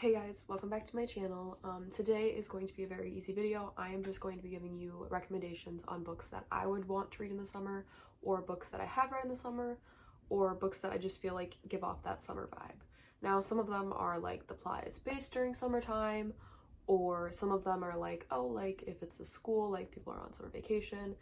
Hey guys, welcome back to my channel. Today is going to be a very easy video. I am just going to be giving you recommendations on books that I would want to read in the summer, or books that I have read in the summer, or books that I just feel like give off that summer vibe. Now, some of them are like the plot is based during summertime, or some of them are like, oh, like if it's a school, like people are on summer vacation.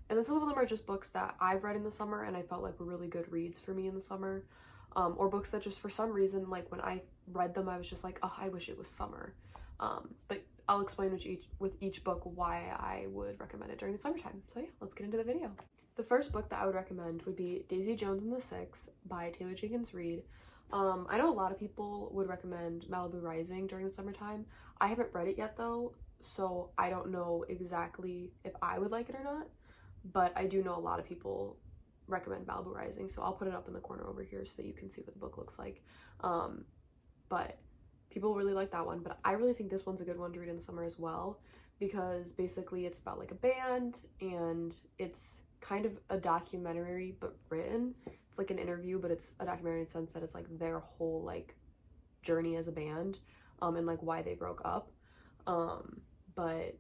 And then some of them are just books that I've read in the summer and I felt like were really good reads for me in the summer. Or books that just for some reason, like when I read them, I was just like, oh, I wish it was summer. But I'll explain with each book why I would recommend it during the summertime. So yeah, let's get into the video. The first book that I would recommend would be Daisy Jones and the Six by Taylor Jenkins Reid. I know a lot of people would recommend Malibu Rising during the summertime. I haven't read it yet though, so I don't know exactly if I would like it or not, but I do know a lot of people recommend Malibu Rising, so I'll put it up in the corner over here so that you can see what the book looks like. But people really like that one, but I really think this one's a good one to read in the summer as well, because basically it's about like a band and it's kind of a documentary but written. It's like an interview, but it's a documentary in the sense that it's like their whole like journey as a band and like why they broke up. But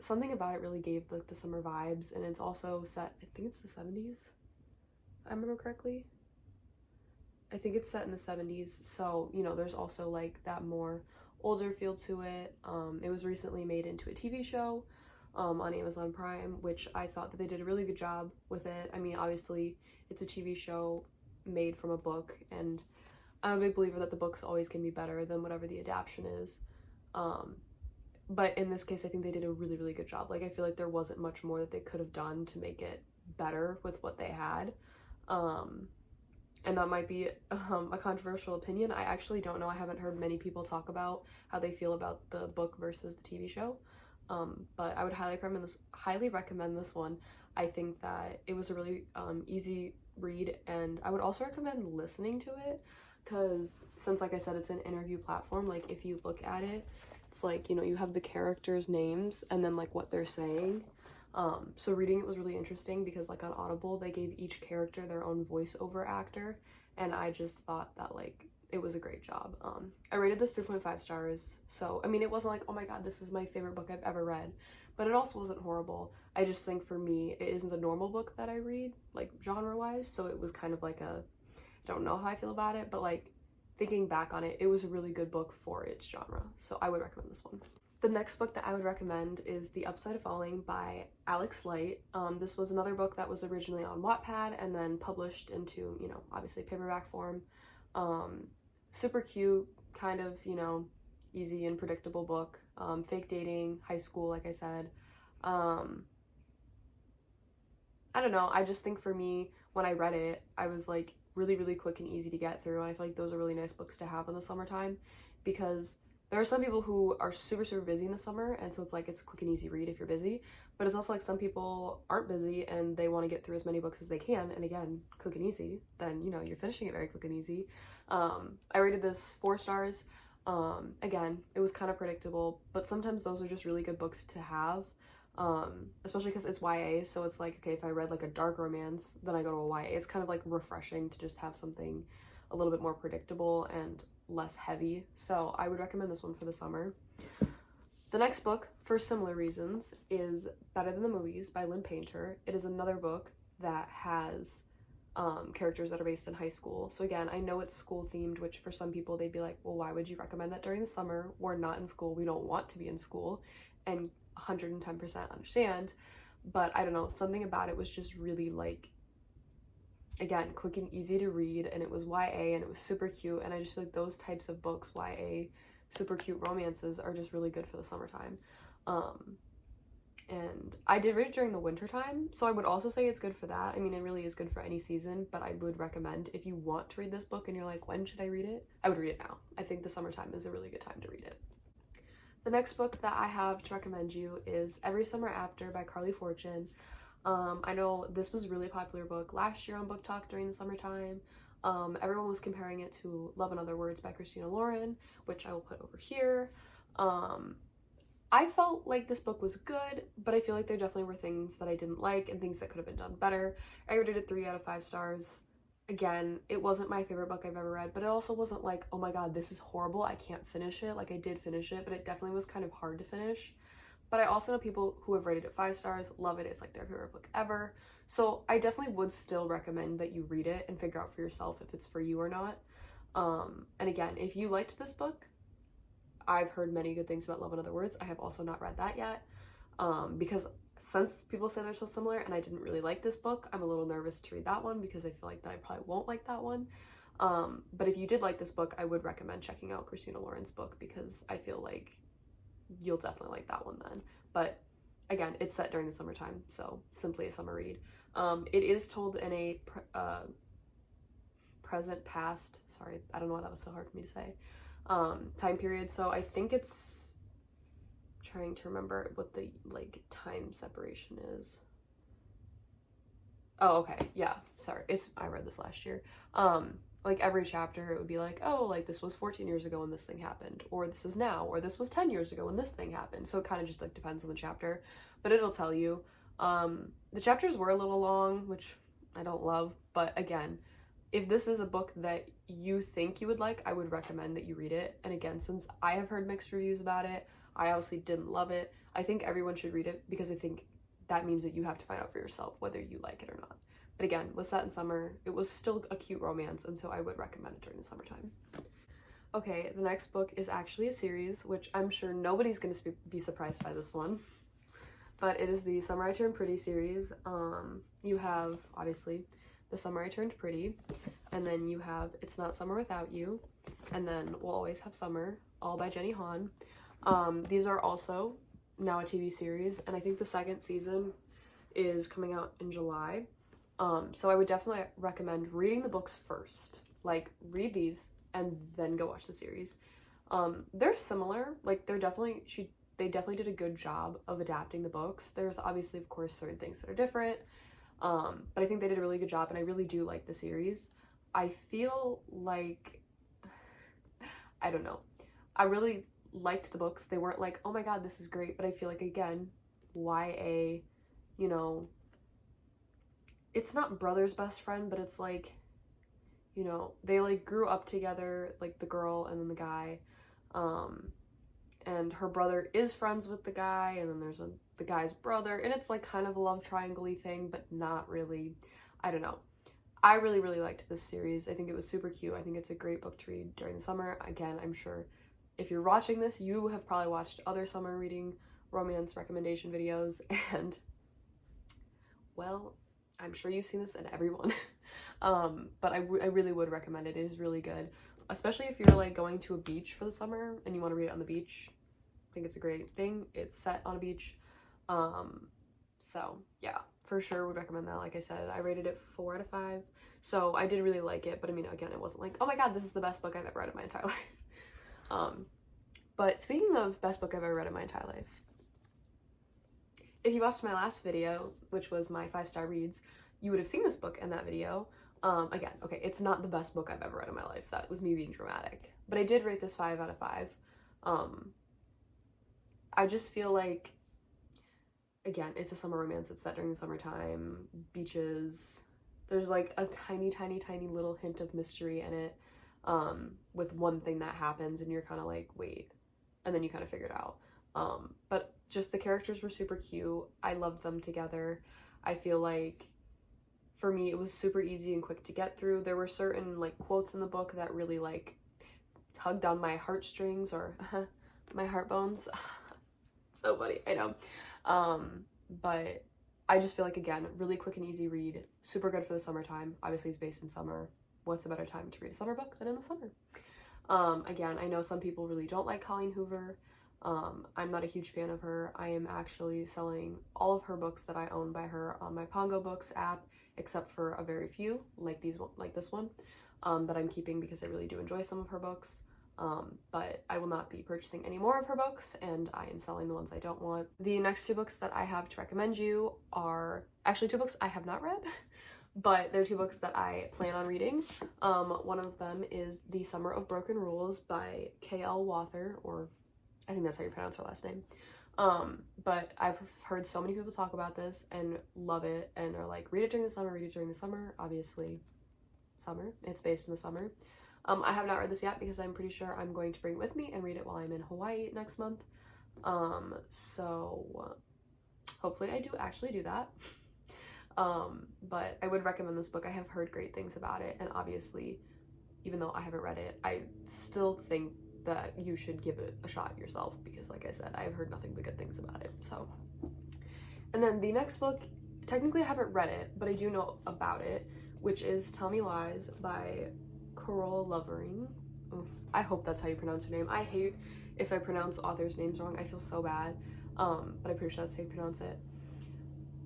something about it really gave like the summer vibes, and it's also set, I think it's the 70s, I remember correctly. I think it's set in the 70s, so you know there's also like that more older feel to it. It was recently made into a TV show on Amazon Prime, which I thought that they did a really good job with it. I mean, obviously it's a TV show made from a book, and I'm a big believer that the books always can be better than whatever the adaptation is. But in this case, I think they did a really, really good job. Like, I feel like there wasn't much more that they could have done to make it better with what they had. And that might be a controversial opinion. I actually don't know. I haven't heard many people talk about how they feel about the book versus the TV show. But I would highly recommend this one. I think that it was a really easy read, and I would also recommend listening to it, because since, like I said, it's an interview platform, like if you look at it, it's like, you know, you have the characters' names and then like what they're saying. So reading it was really interesting because like on Audible, they gave each character their own voiceover actor, and I just thought that like it was a great job. I rated this 3.5 stars. So, I mean, it wasn't like, oh my God, this is my favorite book I've ever read, but it also wasn't horrible. I just think for me, it isn't the normal book that I read, like genre wise. So it was kind of like I don't know how I feel about it, but like thinking back on it, it was a really good book for its genre. So I would recommend this one. The next book that I would recommend is The Upside of Falling by Alex Light. This was another book that was originally on Wattpad and then published into, you know, obviously paperback form. Super cute, kind of, you know, easy and predictable book. Fake dating, high school, like I said. I don't know, I just think for me, when I read it, I was like really, really quick and easy to get through. And I feel like those are really nice books to have in the summertime, because there are some people who are super, super busy in the summer, and so it's like it's a quick and easy read if you're busy, but it's also like some people aren't busy and they want to get through as many books as they can, and again, quick and easy, then, you know, you're finishing it very quick and easy. I rated this 4 stars. Again, it was kind of predictable, but sometimes those are just really good books to have, especially because it's YA, so it's like, okay, if I read like a dark romance, then I go to a YA. It's kind of like refreshing to just have something a little bit more predictable and less heavy, so I would recommend this one for the summer. The next book, for similar reasons, is Better Than the Movies by Lynn Painter. It is another book that has characters that are based in high school. So again, I know it's school themed, which for some people they'd be like, well, why would you recommend that during the summer? We're not in school, we don't want to be in school, and 110% understand, but I don't know, something about it was just really like, again, quick and easy to read, and it was YA and it was super cute, and I just feel like those types of books, YA super cute romances, are just really good for the summertime. And I did read it during the winter time, so I would also say it's good for that. I mean, it really is good for any season, but I would recommend, if you want to read this book and you're like, when should I read it? I would read it now. I think the summertime is a really good time to read it. The next book that I have to recommend you is Every Summer After by Carly Fortune. I know this was a really popular book last year on Book Talk during the summertime. Everyone was comparing it to Love in Other Words by Christina Lauren, which I will put over here. I felt like this book was good, but I feel like there definitely were things that I didn't like and things that could have been done better. I rated it 3 out of 5 stars. again, it wasn't my favorite book I've ever read, but it also wasn't like, oh my god, this is horrible, I can't finish it. Like, I did finish it, but it definitely was kind of hard to finish. But I also know people who have rated it 5 stars, love it, it's like their favorite book ever. So I definitely would still recommend that you read it and figure out for yourself if it's for you or not. And again, if you liked this book, I've heard many good things about Love in Other Words. I have also not read that yet, because since people say they're so similar and I didn't really like this book, I'm a little nervous to read that one because I feel like that I probably won't like that one. But if you did like this book, I would recommend checking out Christina Lauren's book because I feel like you'll definitely like that one then. But again, it's set during the summertime, so simply a summer read. It is told in a present past, sorry, I don't know why that was so hard for me to say, time period. So I think it's, trying to remember what the like time separation is. Oh, okay, yeah, sorry, I read this last year. Like every chapter it would be like, oh, like this was 14 years ago when this thing happened, or this is now, or this was 10 years ago when this thing happened. So it kind of just like depends on the chapter, but it'll tell you. The chapters were a little long, which I don't love, but again, if this is a book that you think you would like, I would recommend that you read it. And again, since I have heard mixed reviews about it, I obviously didn't love it, I think everyone should read it because I think that means that you have to find out for yourself whether you like it or not. But again, was set in summer, it was still a cute romance, and so I would recommend it during the summertime. Okay, the next book is actually a series, which I'm sure nobody's going to be surprised by this one, but it is the Summer I Turned Pretty series. You have, obviously, The Summer I Turned Pretty, and then you have It's Not Summer Without You, and then We'll Always Have Summer, all by Jenny Han. These are also now a TV series, and I think the second season is coming out in July. So I would definitely recommend reading the books first. Like, read these and then go watch the series. They're similar. Like, they definitely did a good job of adapting the books. There's obviously, of course, certain things that are different. But I think they did a really good job, and I really do like the series. I feel like, I don't know, I really liked the books. They weren't like, oh my god, this is great, but I feel like, again, YA, you know, it's not brother's best friend, but it's like, you know, they like grew up together, like the girl and then the guy, and her brother is friends with the guy, and then there's the guy's brother, and it's like kind of a love triangle-y thing, but not really. I don't know. I really, really liked this series. I think it was super cute. I think it's a great book to read during the summer. Again, I'm sure if you're watching this, you have probably watched other summer reading romance recommendation videos, and, well, I'm sure you've seen this in everyone. But I really would recommend it. It is really good, especially if you're like going to a beach for the summer and you want to read it on the beach. I think it's a great thing. It's set on a beach. So yeah, for sure would recommend that. Like I said, I rated it 4 out of 5. So I did really like it, but I mean, again, it wasn't like, oh my god, this is the best book I've ever read in my entire life. But speaking of best book I've ever read in my entire life, if you watched my last video, which was my 5-star reads, you would have seen this book in that video. Again, okay, it's not the best book I've ever read in my life. That was me being dramatic. But I did rate this 5 out of 5. I just feel like, again, it's a summer romance. It's set during the summertime, beaches. There's like a tiny, tiny, tiny little hint of mystery in it, with one thing that happens and you're kind of like, wait, and then you kind of figure it out. But just the characters were super cute. I loved them together. I feel like for me it was super easy and quick to get through. There were certain like quotes in the book that really like tugged on my heartstrings or my heart bones. So funny, I know. But I just feel like, again, really quick and easy read, super good for the summertime. Obviously it's based in summer. What's a better time to read a summer book than in the summer? Again, I know some people really don't like Colleen Hoover. I'm not a huge fan of her. I am actually selling all of her books that I own by her on my PangoBooks app, except for a very few, like this one, that I'm keeping because I really do enjoy some of her books. But I will not be purchasing any more of her books, and I am selling the ones I don't want. The next 2 books that I have to recommend you are actually 2 books I have not read, but they're 2 books that I plan on reading. One of them is The Summer of Broken Rules by K.L. Wather, or I think that's how you pronounce her last name. But I've heard so many people talk about this and love it and are like, read it during the summer, read it during the summer. Obviously, summer. It's based in the summer. I have not read this yet because I'm pretty sure I'm going to bring it with me and read it while I'm in Hawaii next month. So hopefully I do actually do that. But I would recommend this book. I have heard great things about it, and obviously, even though I haven't read it, I still think that you should give it a shot yourself because, like I said, I've heard nothing but good things about it. So, and then the next book, technically I haven't read it, but I do know about it, which is Tell Me Lies by Carol Lovering. I hope that's how you pronounce her name. I hate if I pronounce authors' names wrong. I feel so bad, but I'm pretty sure that's how you pronounce it.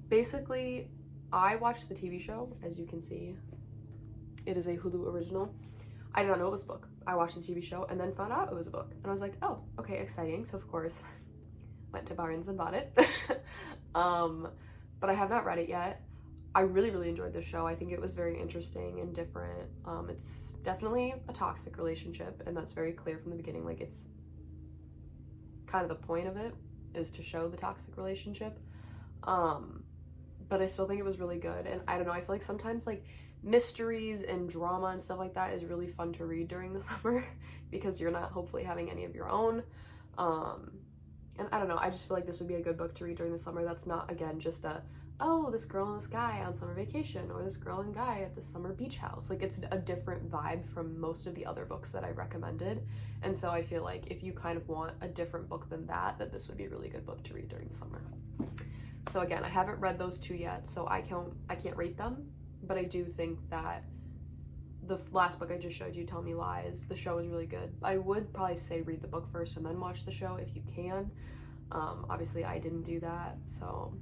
Basically, I watched the TV show, as you can see. It is a Hulu original. I did not know it was a book. I watched the TV show and then found out it was a book. And I was like, oh, okay, exciting. So of course, went to Barnes and bought it. But I have not read it yet. I really, really enjoyed the show. I think it was very interesting and different. It's definitely a toxic relationship, and that's very clear from the beginning. Like, it's kind of the point of it is to show the toxic relationship. But I still think it was really good. And I don't know, I feel like sometimes like mysteries and drama and stuff like that is really fun to read during the summer because you're not hopefully having any of your own. And I don't know, I just feel like this would be a good book to read during the summer. That's not, again, just a, oh, this girl and this guy on summer vacation, or this girl and guy at the summer beach house. Like, it's a different vibe from most of the other books that I recommended. And so I feel like if you kind of want a different book than that, that this would be a really good book to read during the summer. So again, I haven't read those two yet, so I can't rate them, but I do think that the last book I just showed you, Tell Me Lies, the show is really good. I would probably say read the book first and then watch the show if you can. Obviously I didn't do that, so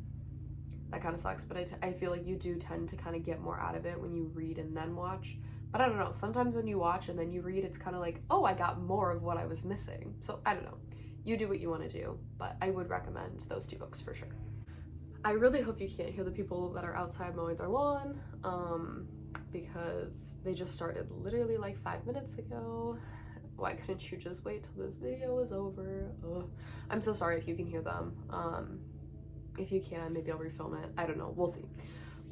that kind of sucks, but I feel like you do tend to kind of get more out of it when you read and then watch. But I don't know, sometimes when you watch and then you read, it's kind of like, oh, I got more of what I was missing. So I don't know, you do what you want to do, but I would recommend those two books for sure. I really hope you can't hear the people that are outside mowing their lawn, because they just started literally like 5 minutes ago. Why couldn't you just wait till this video was over? Ugh. I'm so sorry if you can hear them. If you can, maybe I'll refilm it. I don't know, we'll see.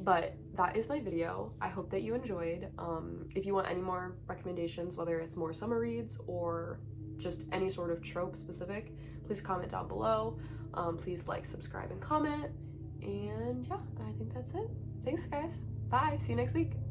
But that is my video. I hope that you enjoyed. If you want any more recommendations, whether it's more summer reads or just any sort of trope specific, please comment down below. Please like, subscribe, and comment. And yeah, I think that's it. Thanks, guys. Bye. See you next week.